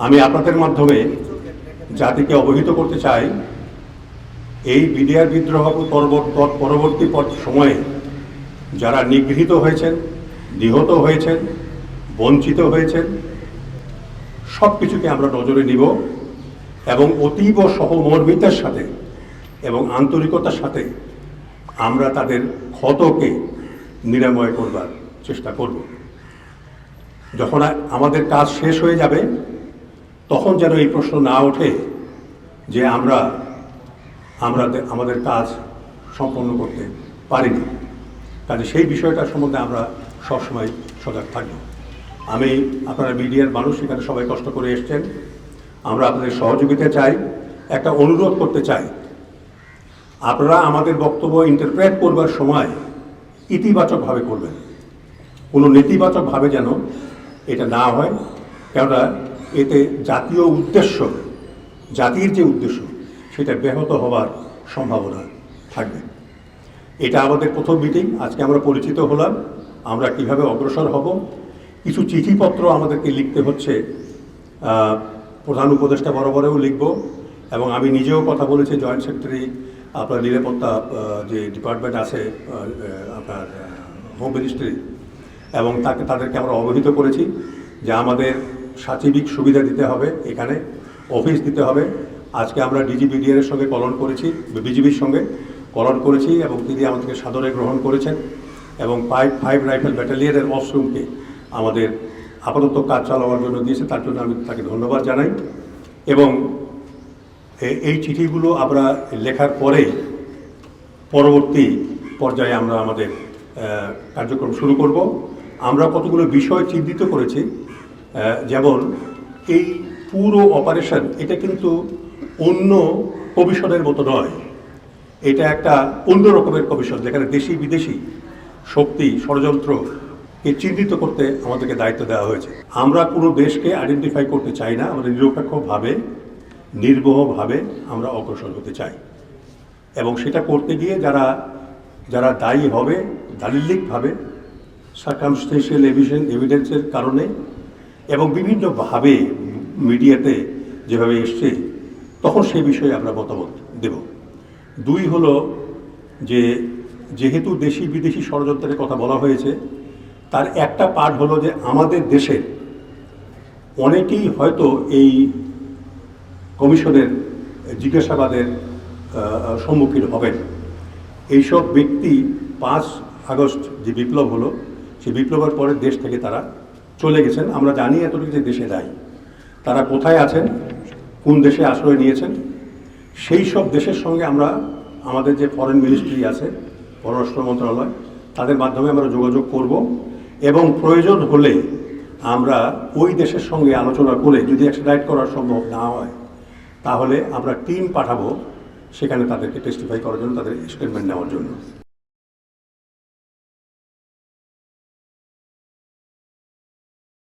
আমি আপনাদের মাধ্যমে জাতিকে অবহিত করতে চাই, এই বিডিআর বিদ্রোহ পরবর্তী সময়ে যারা নিগৃহীত হয়েছেন, নিহত হয়েছেন, বঞ্চিত হয়েছেন, সব কিছুকে আমরা নজরে নিব এবং অতীব সহমর্মিতার সাথে এবং আন্তরিকতার সাথে আমরা তাদের ক্ষতকে নিরাময় করবার চেষ্টা করব। যখন আমাদের কাজ শেষ হয়ে যাবে তখন যেন এই প্রশ্ন না ওঠে যে আমরা আমাদের কাজ সম্পন্ন করতে পারিনি। কাজে সেই বিষয়টার সম্বন্ধে আমরা সবসময় সজাগ থাকব। আপনারা মিডিয়ার মানুষ, এখানে সবাই কষ্ট করে এসছেন, আমরা আপনাদের সহযোগিতা চাই। একটা অনুরোধ করতে চাই, আপনারা আমাদের বক্তব্য ইন্টারপ্রেট করবার সময় ইতিবাচকভাবে করবেন, কোনো নেতিবাচকভাবে যেন এটা না হয়। কেননা এতে জাতীয় উদ্দেশ্য, জাতির যে উদ্দেশ্য, সেটা ব্যাহত হবার সম্ভাবনা থাকবে। এটা আমাদের প্রথম মিটিং, আজকে আমরা পরিচিত হলাম, আমরা কিভাবে অগ্রসর হব। কিছু চিঠিপত্র আমাদেরকে লিখতে হচ্ছে, প্রধান উপদেষ্টা বরাবরেও লিখব এবং আমি নিজেও কথা বলেছি জয়েন্ট সেক্রেটারি আপনার নিরাপত্তা যে ডিপার্টমেন্ট আছে আপনার হোম মিনিস্ট্রি, এবং তাদেরকে আমরা অবহিত করেছি যে আমাদের সাচিবিক সুবিধা দিতে হবে, এখানে অফিস দিতে হবে। আজকে আমরা ডিজিবিডিআর সঙ্গে কলন করেছি, বিজিবির সঙ্গে কলন করেছি এবং তিনি আমাদেরকে সাদরে গ্রহণ করেছেন এবং 5 রাইফেল ব্যাটালিয়নের অফরুমকে আমাদের আপাতত কাজ চালাবার জন্য দিয়েছে, তার জন্য আমি তাকে ধন্যবাদ জানাই। এবং এই চিঠিগুলো আমরা লেখার পরে পরবর্তী পর্যায়ে আমরা আমাদের কার্যক্রম শুরু করব। আমরা কতগুলো বিষয় চিহ্নিত করেছি, যেমন এই পুরো অপারেশন এটা কিন্তু অন্য কমিশনের মতো নয়, এটা একটা অন্য রকমের কমিশন, যেখানে দেশি বিদেশি শক্তি ষড়যন্ত্রকে চিহ্নিত করতে আমাদেরকে দায়িত্ব দেওয়া হয়েছে। আমরা কোনো দেশকে আইডেন্টিফাই করতে চাই না, আমাদের নিরপেক্ষভাবে নির্ভয়ভাবে আমরা অগ্রসর হতে চাই এবং সেটা করতে গিয়ে যারা দায়ী হবে দালিলিকভাবে, সার্কামস্টেন্সিয়াল এভিডেন্সের কারণে এবং বিভিন্নভাবে মিডিয়াতে যেভাবে এসছে, তখন সেই বিষয়ে আমরা মতামত দেব। 2 হলো যে যেহেতু দেশি বিদেশি ষড়যন্ত্রের কথা বলা হয়েছে, তার একটা পার্ট হলো যে আমাদের দেশের অনেকেই হয়তো এই কমিশনের জিজ্ঞাসাবাদের সম্মুখীন হবেন। এইসব ব্যক্তি 5 আগস্ট যে বিপ্লব হলো, সেই বিপ্লবের পরে দেশ থেকে তারা চলে গেছেন। আমরা জানি এতটুকু যে দেশে নাই, তারা কোথায় আছেন, কোন দেশে আশ্রয় নিয়েছেন, সেই সব দেশের সঙ্গে আমরা আমাদের যে ফরেন মিনিস্ট্রি আছে, পররাষ্ট্র মন্ত্রণালয়, তাদের মাধ্যমে আমরা যোগাযোগ করব এবং প্রয়োজন হলে আমরা ওই দেশের সঙ্গে আলোচনা করে যদি এক্সট্রাডিট করা সম্ভব না হয়, তাহলে আমরা টিম পাঠাবো সেখানে তাদেরকে টেস্টিফাই করার জন্য, তাদের স্টেটমেন্ট নেওয়ার জন্য।